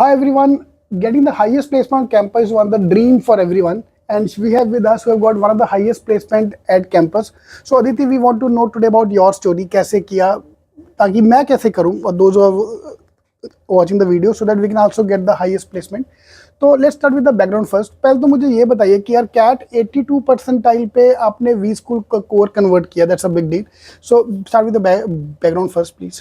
Hi everyone, getting the highest placement on campus is one of the dream for everyone, and we have with us who have got one of the highest placement at campus. So Aditi, we want to know today about your story, कैसे किया, ताकि मैं कैसे करूं, और those who are watching the video so that we can also get the highest placement. तो let's start with the background first. पहले तो मुझे ये बताइए कि यार कैट 82 परसेंटाइल पे आपने वी स्कूल का कोर कन्वर्ट किया, that's a big deal. So start with the background first please.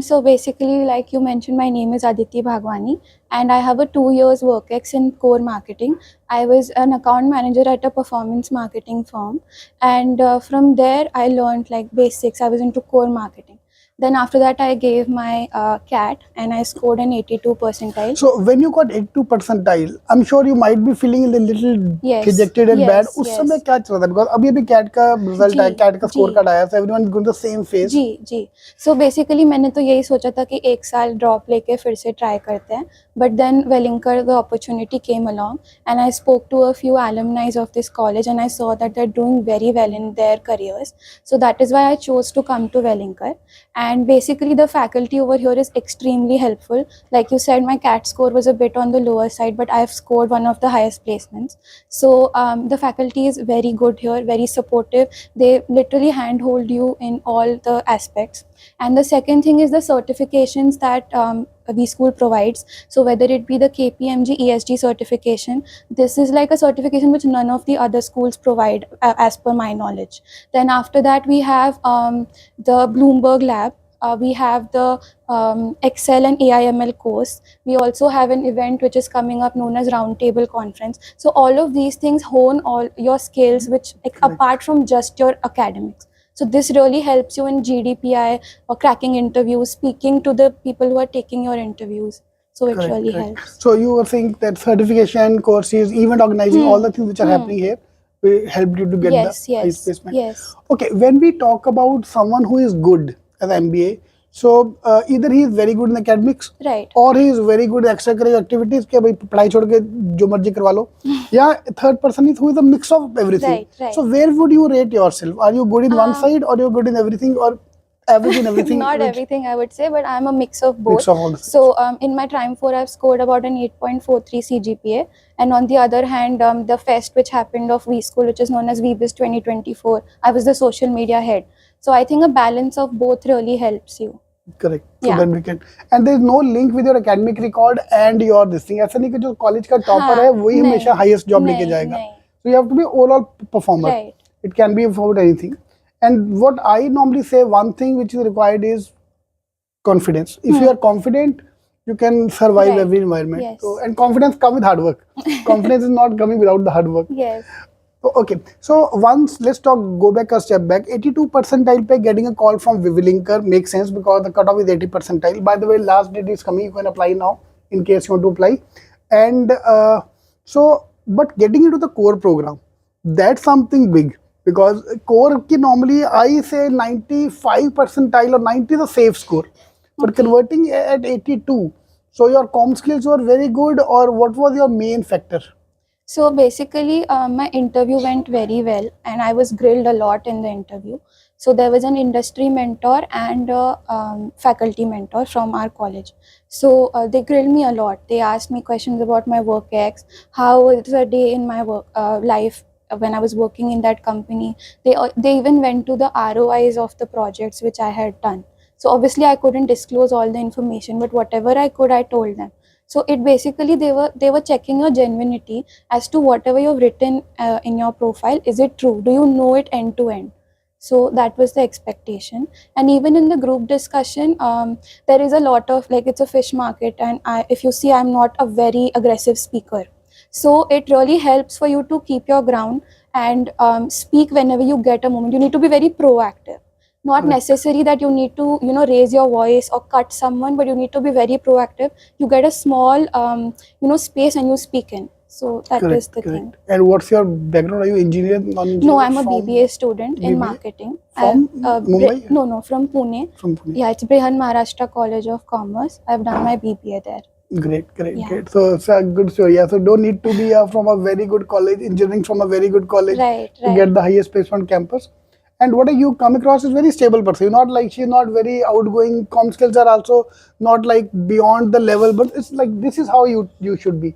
So basically, like you mentioned, my name is Aditi Bhagwani, and I have a 2 years work ex in core marketing. I was an account manager at a performance marketing firm, and from there I learned like basics. I was into core marketing. Then after that, I gave my CAT, and I scored an 82 percentile. So when you got 82 percentile, I'm sure you might be feeling a little Yes, dejected and yes, bad. उस yes. समय क्या चल रहा था? Because अभी cat का result आया, जी, कैट का स्कोर जी। कार्ड आया, so everyone is going to the same phase. जी. So basically मैंने तो यही सोचा था कि 1 साल ड्रॉप लेके फिर से ट्राई करते हैं. But then Wellinger, the opportunity came along, and I spoke to a few alumni of this college, and I saw that they're doing very well in their careers. So that is why I chose to come to Wellinger. And basically the faculty over here is extremely helpful. Like you said, my CAT score was a bit on the lower side, but I've scored one of the highest placements. So the faculty is very good here, very supportive. They literally handhold you in all the aspects. And the second thing is the certifications that V School provides. So whether it be the KPMG ESG certification, this is like a certification which none of the other schools provide as per my knowledge. Then after that we have the Bloomberg Lab. We have the Excel and AIML course. We also have an event which is coming up known as Roundtable Conference. So all of these things hone all your skills, which apart from just your academics. So this really helps you in GDPI or cracking interviews, speaking to the people who are taking your interviews. So it really helps. So you were saying that certification, courses, event organizing, all the things which are happening here will help you to get the highest placement. Yes. Okay, when we talk about someone who is good as an MBA, so either he is very good in academics, Right. or he is very good in extracurricular activities, कि भाई पढ़ाई छोड़ के जो मर्जी करवा लो, या third person is who is a mix of everything. Right. So where would you rate yourself? Are you good in one side, or you are good in everything, or average in everything? Not everything, I would say, but I'm a mix of both. Mix of all the So in my Trim 4, I've scored about an 8.43 CGPA, and on the other hand, the fest which happened of V School, which is known as VBIS 2024, I was the social media head. So I think a balance of both really helps you. Correct. So Yeah. then we can, and there is no link with your academic record and your this thing. ऐसा नहीं कि जो college का topper है वही हमेशा highest job लेके जाएगा. So you have to be overall performer. Right. It can be about anything. And what I normally say, one thing which is required is confidence. If you are confident, you can survive every environment. Yes. So, and confidence comes with hard work. Confidence is not coming without the hard work. Yes. Okay, so once let's go back a step back. 82 percentile पे getting a call from Wellinger makes sense because the cutoff is 80 percentile. By the way, last date is coming. You can apply now in case you want to apply. And but getting into the core program, that's something big because core ki normally I say 95 percentile or 90 is a safe score, but converting at 82. So your comm skills were very good, or what was your main factor? So basically, my interview went very well, and I was grilled a lot in the interview. So there was an industry mentor and a faculty mentor from our college. So they grilled me a lot. They asked me questions about my work ex, how it was a day in my work life when I was working in that company. They even went to the ROIs of the projects which I had done. So obviously I couldn't disclose all the information, but whatever I could, I told them. So it basically they were checking your genuinity as to whatever you've written in your profile, is it true? Do you know it end to end? So that was the expectation. And even in the group discussion, there is a lot of, like, it's a fish market, and if you see, I'm not a very aggressive speaker. So it really helps for you to keep your ground and speak whenever you get a moment. You need to be very proactive. Not necessary that you need to, raise your voice or cut someone, but you need to be very proactive. You get a small, space and you speak in. So that is the thing. And what's your background? Are you engineer? No, I'm a BBA student in marketing. From Mumbai? No, from Pune. From Pune. Yeah, it's Brihan Maharashtra College of Commerce. I've done my BBA there. Great. So it's a good story. Yeah, so don't need to be from a very good college, engineering from a very good college Right. to get the highest place on campus. And what you come across is very stable person. You're not like, she's not very outgoing. Com skills are also not like beyond the level, but it's like this is how you should be,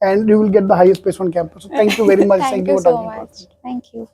and you will get the highest place on campus. So thank you very much. Thank Thank you you for so talking about much. this. Thank you.